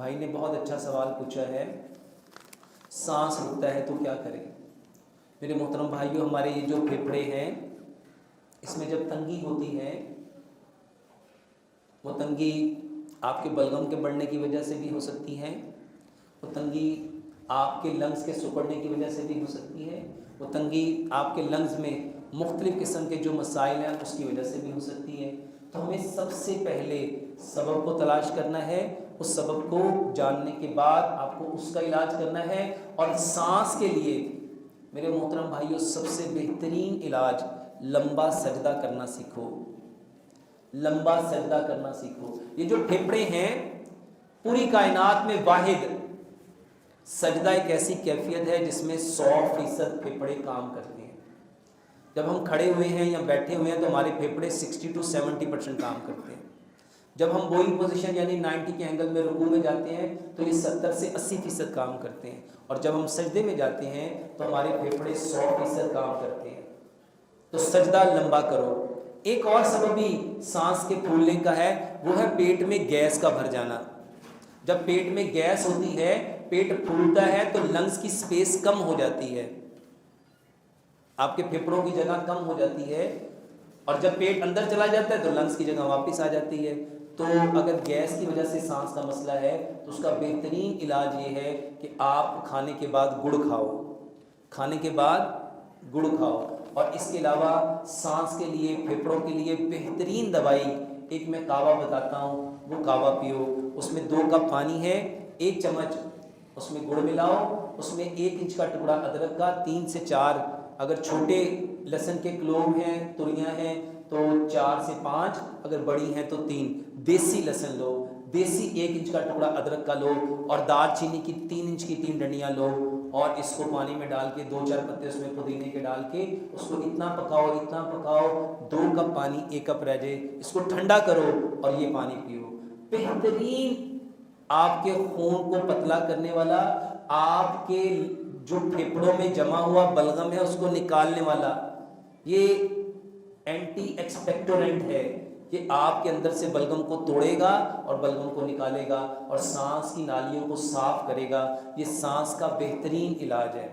بھائی نے بہت اچھا سوال پوچھا ہے، سانس رکتا ہے تو کیا کریں؟ میرے محترم بھائیوں، ہمارے یہ جو پھیپھڑے ہیں اس میں جب تنگی ہوتی ہے، وہ تنگی آپ کے بلغم کے بڑھنے کی وجہ سے بھی ہو سکتی ہے، وہ تنگی آپ کے لنگز کے سکڑنے کی وجہ سے بھی ہو سکتی ہے، وہ تنگی آپ کے لنگز میں مختلف قسم کے جو مسائل ہیں اس کی وجہ سے بھی ہو سکتی ہے۔ تو ہمیں سب سے پہلے سبب کو تلاش کرنا ہے، اس سبب کو جاننے کے بعد آپ کو اس کا علاج کرنا ہے۔ اور سانس کے لیے میرے محترم بھائیوں، سب سے بہترین علاج لمبا سجدہ کرنا سیکھو، لمبا سجدہ کرنا سیکھو۔ یہ جو پھیپھڑے ہیں، پوری کائنات میں واحد سجدہ ایک ایسی کیفیت ہے جس میں 100% پھیپھڑے کام کرتے ہیں۔ جب ہم کھڑے ہوئے ہیں یا بیٹھے ہوئے ہیں تو ہمارے پھیپھڑے 60 to 70% کام کرتے ہیں۔ جب ہم بوئنگ پوزیشن یعنی 90 کے اینگل میں رکوع میں جاتے ہیں تو یہ 70 سے 80% کام کرتے ہیں، اور جب ہم سجدے میں جاتے ہیں تو ہمارے پھیپھڑے 100% کام کرتے ہیں۔ تو سجدہ لمبا کرو۔ ایک اور سبب بھی سانس کے پھولنے کا ہے، وہ ہے پیٹ میں گیس کا بھر جانا۔ جب پیٹ میں گیس ہوتی ہے، پیٹ پھولتا ہے تو لنگز کی سپیس کم ہو جاتی ہے، آپ کے پھیپھڑوں کی جگہ کم ہو جاتی ہے، اور جب پیٹ اندر چلا جاتا ہے تو لنگز کی جگہ واپس آ جاتی ہے۔ تو اگر گیس کی وجہ سے سانس کا مسئلہ ہے تو اس کا بہترین علاج یہ ہے کہ آپ کھانے کے بعد گڑ کھاؤ، کھانے کے بعد گڑ کھاؤ۔ اور اس کے علاوہ سانس کے لیے، پھیپھڑوں کے لیے بہترین دوائی ایک میں کعوہ بتاتا ہوں، وہ کعوہ پیو۔ اس میں 2 کپ پانی ہے، 1 چمچ اس میں گڑ ملاؤ، اس میں 1 انچ کا ٹکڑا ادرک کا، 3 سے 4 اگر چھوٹے لہسن کے کلوب ہیں، تریاں ہیں تو 4 سے 5، اگر بڑی ہیں تو 3۔ دیسی لہسن لو، دیسی 1 انچ کا ٹکڑا ادرک کا لو، اور دار چینی کی 3 انچ کی 3 ڈنڈیاں لو، اور اس کو پانی میں ڈال کے 2-4 پتے اس میں پودینے کے ڈال کے اس کو اتنا پکاؤ، اتنا پکاؤ، 2 کپ پانی 1 کپ رہ جائے، اس کو ٹھنڈا کرو اور یہ پانی پیو۔ بہترین آپ کے خون کو پتلا کرنے والا، آپ کے جو پھیپھڑوں میں جمع ہوا بلغم ہے اس کو نکالنے والا، یہ اینٹی ایکسپیکٹورنٹ ہے۔ یہ آپ کے اندر سے بلغم کو توڑے گا اور بلغم کو نکالے گا اور سانس کی نالیوں کو صاف کرے گا۔ یہ سانس کا بہترین علاج ہے۔